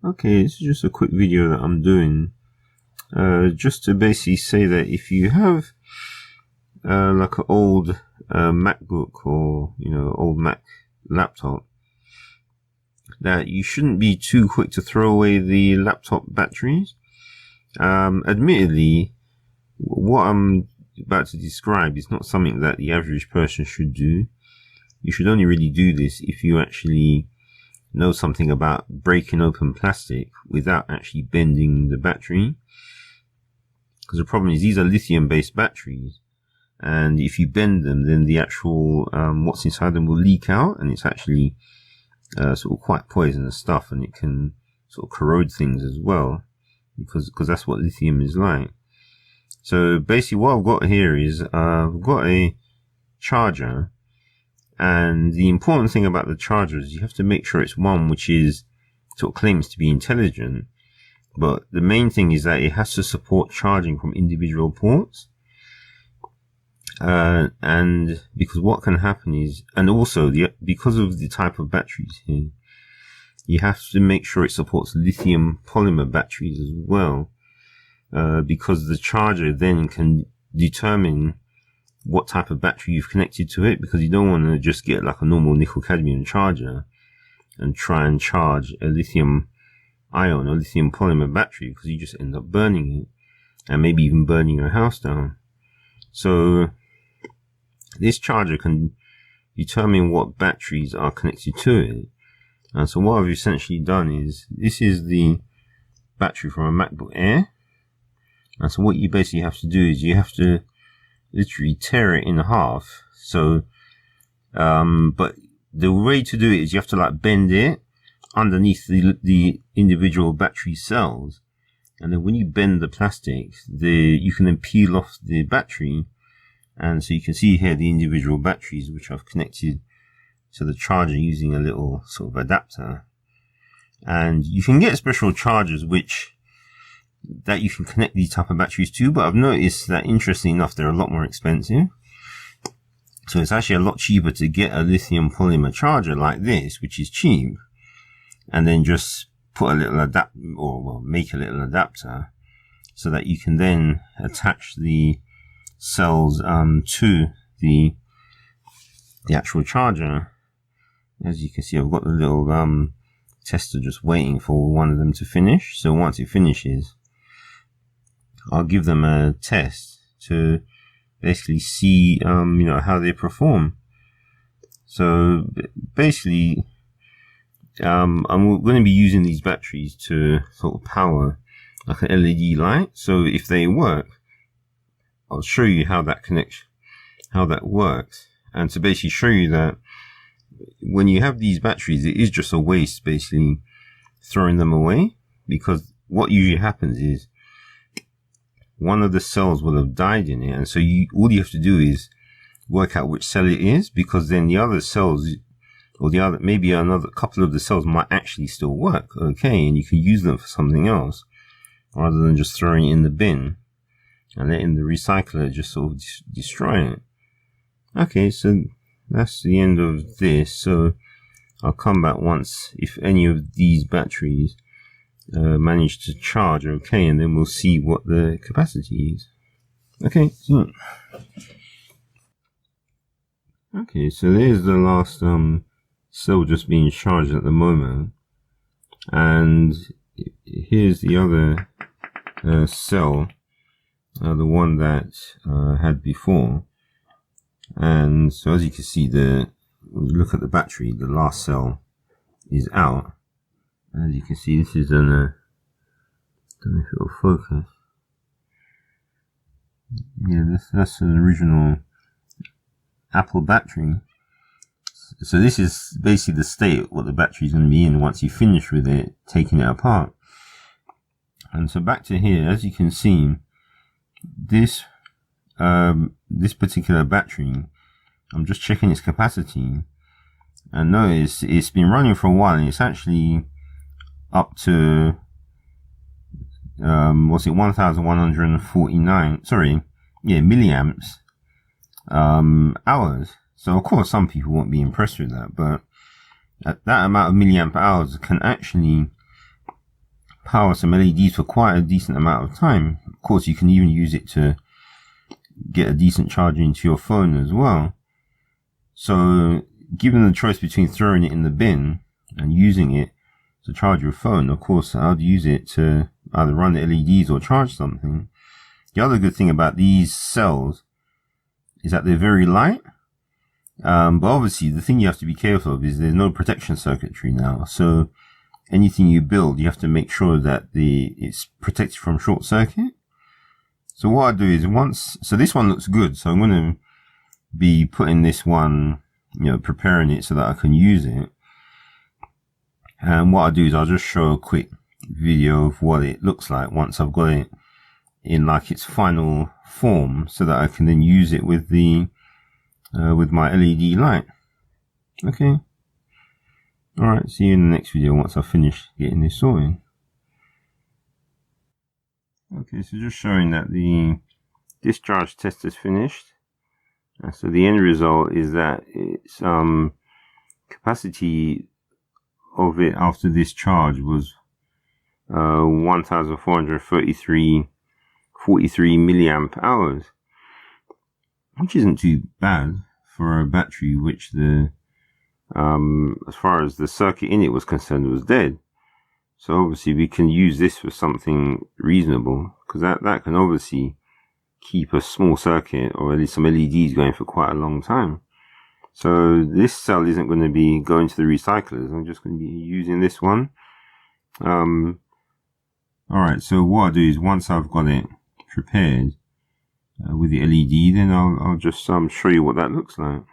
Okay, this is just a quick video that I'm doing just to basically say that if you have like an old MacBook or old Mac laptop, that you shouldn't be too quick to throw away the laptop batteries. Admittedly, what I'm about to describe is not something that the average person should do. You should only really do this if you actually know something about breaking open plastic without actually bending the battery. Because the problem is these are lithium based batteries, and if you bend them, then the actual what's inside them will leak out, and it's actually sort of quite poisonous stuff, and it can sort of corrode things as well, because that's what lithium is like. So basically what I've got here is I've got a charger, and the important thing about the charger is you have to make sure it's one which is sort of claims to be intelligent, but the main thing is that it has to support charging from individual ports. And because what can happen is, and also because of the type of batteries here, you have to make sure it supports lithium polymer batteries as well, because the charger then can determine what type of battery you've connected to it, because you don't want to just get like a normal nickel cadmium charger and try and charge a lithium ion or lithium polymer battery, because you just end up burning it and maybe even burning your house down. So this charger can determine what batteries are connected to it. And so what I've essentially done is, this is the battery from a MacBook Air. And so what you basically have to do is you have to literally tear it in half. So, but the way to do it is you have to like bend it underneath the individual battery cells. And then when you bend the plastic, you can then peel off the battery. And so you can see here the individual batteries, which I've connected to the charger using a little sort of adapter. And you can get special chargers that you can connect these type of batteries to, but I've noticed that, interestingly enough, they're a lot more expensive. So it's actually a lot cheaper to get a lithium polymer charger like this, which is cheap, and then just put a little make a little adapter so that you can then attach the cells to the actual charger. As you can see, I've got the little tester just waiting for one of them to finish. So once it finishes, I'll give them a test to basically see how they perform. So basically I'm going to be using these batteries to sort of power like an LED light. So if they work, I'll show you how that works, and to basically show you that when you have these batteries, it is just a waste basically throwing them away, because what usually happens is one of the cells will have died in it, and so all you have to do is work out which cell it is, because then the other cells, or maybe another couple of the cells might actually still work okay, and you can use them for something else rather than just throwing it in the bin and letting the recycler just sort of destroy it. Okay, so that's the end of this. So I'll come back once if any of these batteries manage to charge okay, and then we'll see what the capacity is. Okay, so there's the last cell just being charged at the moment, and here's the other cell, the one that I had before. And so as you can see, when you look at the battery, the last cell is out. As you can see, this is don't know if it will focus. Yeah, that's an original Apple battery. So this is basically the state what the battery is going to be in once you finish with it, taking it apart. And so back to here, as you can see, this particular battery, I'm just checking its capacity, and notice it's been running for a while, and it's actually up to 1149 milliamps hours. So of course some people won't be impressed with that, but that amount of milliamp hours can actually power some LEDs for quite a decent amount of time. Of course, you can even use it to get a decent charge into your phone as well. So given the choice between throwing it in the bin and using it to charge your phone, of course I'd use it to either run the LEDs or charge something. The other good thing about these cells is that they're very light. But obviously the thing you have to be careful of is there's no protection circuitry now. So anything you build, you have to make sure that it's protected from short circuit. So what I do is so this one looks good. So I'm going to be putting this one, preparing it so that I can use it. And what I do is I'll just show a quick video of what it looks like once I've got it in like its final form, so that I can then use it with with my LED light. Okay. Alright, see you in the next video once I've finished getting this sorted. Okay, so just showing that the discharge test is finished. So the end result is that its capacity of it after discharge was 1443.43 milliamp hours, which isn't too bad for a battery which as far as the circuit in it was concerned, was dead. So obviously we can use this for something reasonable, because that can obviously keep a small circuit or at least some LEDs going for quite a long time. So this cell isn't going to be going to the recyclers. I'm just going to be using this one. Alright, so what I'll do is once I've got it prepared with the LED, then I'll just show you what that looks like.